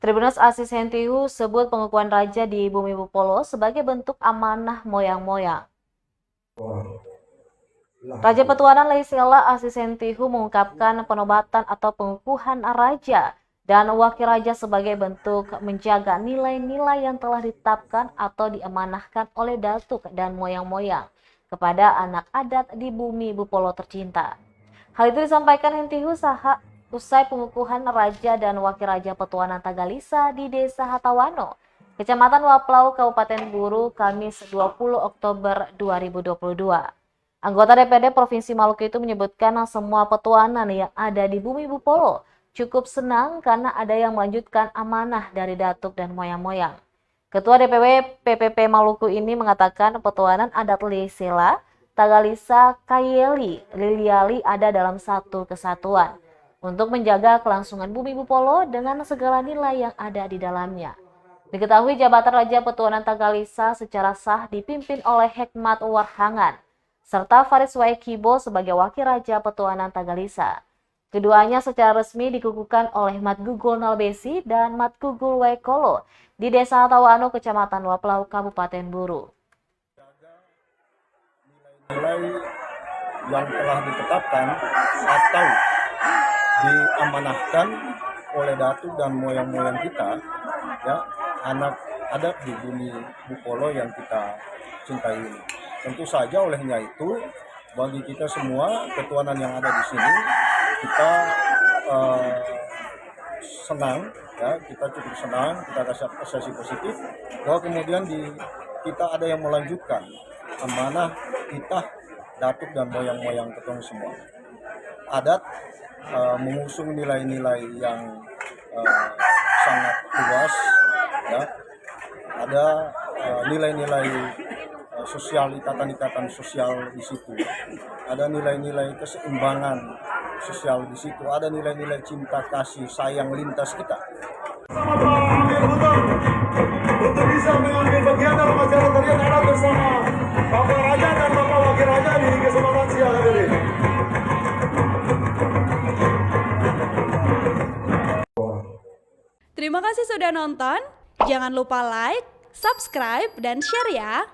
Tribunus Asis Hentihu sebut pengukuhan raja di Bumi Bupolo sebagai bentuk amanah moyang-moyang. Raja Petuanan Leisela Asis Hentihu mengungkapkan penobatan atau pengukuhan raja dan wakil raja sebagai bentuk menjaga nilai-nilai yang telah ditetapkan atau diamanahkan oleh datuk dan moyang-moyang kepada anak adat di Bumi Bupolo tercinta. Hal itu disampaikan Hentihu usai pengukuhan raja dan wakil raja Petuanan Tagalisa di Desa Hatawano, Kecamatan Waplau, Kabupaten Buru, Kamis 20 Oktober 2022. Anggota DPD Provinsi Maluku itu menyebutkan semua petuanan yang ada di Bumi Bupolo cukup senang karena ada yang melanjutkan amanah dari datuk dan moyang-moyang. Ketua DPW PPP Maluku ini mengatakan petuanan adat Leisela, Tagalisa, Kayeli, Liliali ada dalam satu kesatuan untuk menjaga kelangsungan Bumi Bupolo dengan segala nilai yang ada di dalamnya. Diketahui jabatan Raja Petuanan Tagalisa secara sah dipimpin oleh Hekmat Warhangan, serta Faris Waekibo sebagai Wakil Raja Petuanan Tagalisa. Keduanya secara resmi dikukuhkan oleh Mat Gugul Nalbesi dan Mat Gugul Waekolo di Desa Tawano, Kecamatan Waplau, Kabupaten Buru. Nilai yang telah ditetapkan atau diamanahkan oleh datuk dan moyang-moyang kita, ya, anak adat di Bumi Bupolo yang kita cintai ini. Tentu saja olehnya itu bagi kita semua ketuanan yang ada di sini, kita senang, ya, kita cukup senang, kita kasih apresiasi positif bahwa kemudian kita ada yang melanjutkan amanah kita datuk dan moyang-moyang ketong semua. Adat mengusung nilai-nilai yang sangat luas, ya. Ada nilai-nilai sosial, ikatan-ikatan sosial di situ. Ada nilai-nilai keseimbangan sosial di situ. Ada nilai-nilai cinta kasih sayang lintas kita. Untuk bisa mengambil bagian dalam acara tarian adat bersama Bapak Raja dan Bapak Wakil Raja di kesempatan siang hari ini. Terima kasih sudah nonton. Jangan lupa like, subscribe, dan share ya.